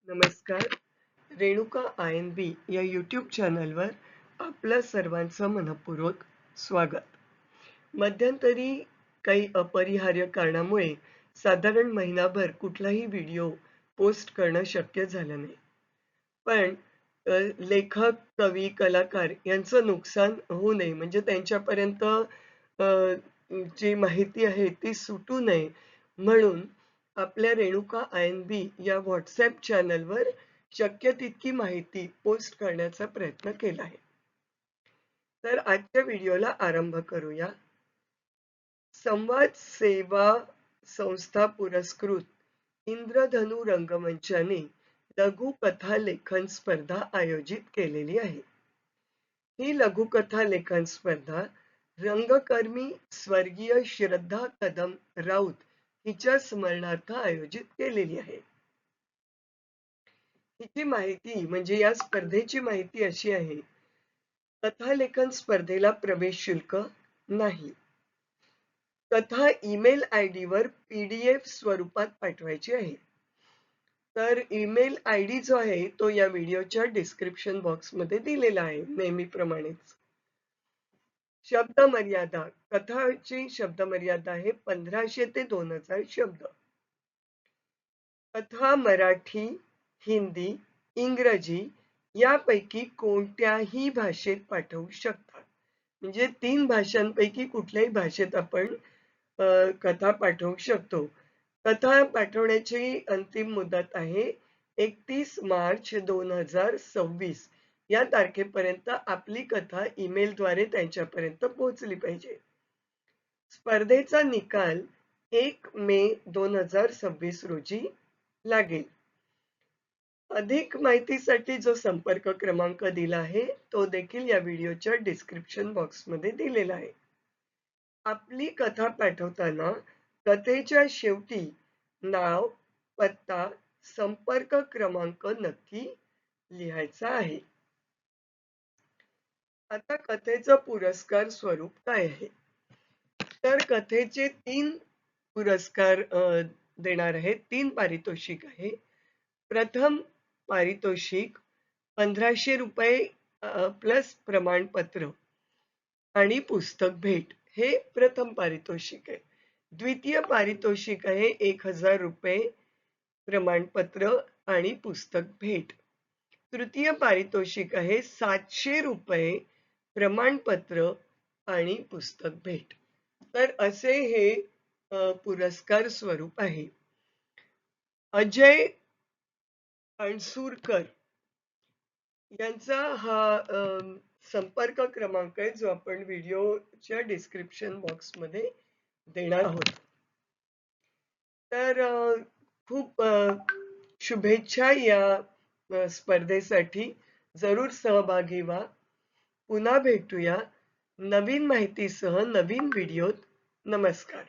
नमस्कार. रेणुका INB या YouTube चॅनलवर आपल्या सर्वांचं मनपूर्वक स्वागत. मध्यंतरी काही अपरिहार्य कारणामुळे साधारण महिनाभर कुठलाही व्हिडिओ पोस्ट करणं शक्य झालं नाही. पण लेखक, कवी, कलाकार यांचं नुकसान होऊ नये म्हणजे त्यांच्यापर्यंत जी माहिती आहे ती सुटू नये म्हणून आपल्या रेणुका INB या WhatsApp चॅनलवर शक्य तितकी माहिती पोस्ट करण्याचा प्रयत्न केला आहे. तर आजच्या व्हिडिओला आरंभ करूया. संवाद सेवा संस्था पुरस्कृत इंद्रधनु रंगमंचाने लघुकथा लेखन स्पर्धा आयोजित केलेली आहे. ही लघुकथा लेखन स्पर्धा रंगकर्मी स्वर्गीय श्रद्धा कदम राऊत हिच्या स्मरणार्थ आयोजित केलेली आहे. हिची माहिती म्हणजे या स्पर्धेची माहिती अशी आहे. कथालेखन स्पर्धेला प्रवेश शुल्क नाही. कथा ईमेल ID वर PDF स्वरूपात पाठवायची आहे. तर ईमेल ID जो आहे तो या व्हिडिओच्या डिस्क्रिप्शन बॉक्समध्ये दिलेला आहे नेहमीप्रमाणेच. शब्द मर्यादा कथाची शब्द मर्यादा आहे 1500 ते 2000 शब्द. कथा मराठी, हिंदी, इंग्रजी यापैकी कोणत्याही भाषेत पाठवू शकता. म्हणजे 3 भाषांपैकी कुठल्याही भाषेत आपण कथा पाठवू शकतो. कथा पाठवण्याची अंतिम मुदत आहे 31 मार्च 2026 या तारखेपर्यंत आपली कथा ईमेलद्वारे त्यांच्यापर्यंत पोहोचली पाहिजे. स्पर्धेचा निकाल 1 मे 2026 रोजी लागेल. अधिक माहितीसाठी जो संपर्क क्रमांक दिला आहे तो देखील या व्हिडिओच्या डिस्क्रिप्शन बॉक्समध्ये दिलेला आहे. आपली कथा पाठवताना कथेच्या शेवटी नाव, पत्ता, संपर्क क्रमांक नक्की लिहायचा आहे. आता कथेचं पुरस्कार स्वरूप काय आहे? तर कथेचे 3 पुरस्कार देणार आहेत. 3 पारितोषिक आहे. प्रथम पारितोषिक 1500 रुपये प्लस प्रमाणपत्र आणि पुस्तक भेट हे प्रथम पारितोषिक आहे. द्वितीय पारितोषिक आहे 1000 रुपये प्रमाणपत्र आणि पुस्तक भेट. तृतीय पारितोषिक आहे 700 रुपये प्रमाणपत्र आणि पुस्तक भेट. तर असे हे पुरस्कार स्वरूप आहे. अजय अणसूरकर यांचा हा संपर्क क्रमांक आहे जो आपण व्हिडिओच्या डिस्क्रिप्शन बॉक्समध्ये देणार आहोत. तर खूप शुभेच्छा या स्पर्धेसाठी. जरूर सहभागी व्हा. पुन्हा भेटूया नवीन माहितीसह नवीन व्हिडिओत. नमस्कार.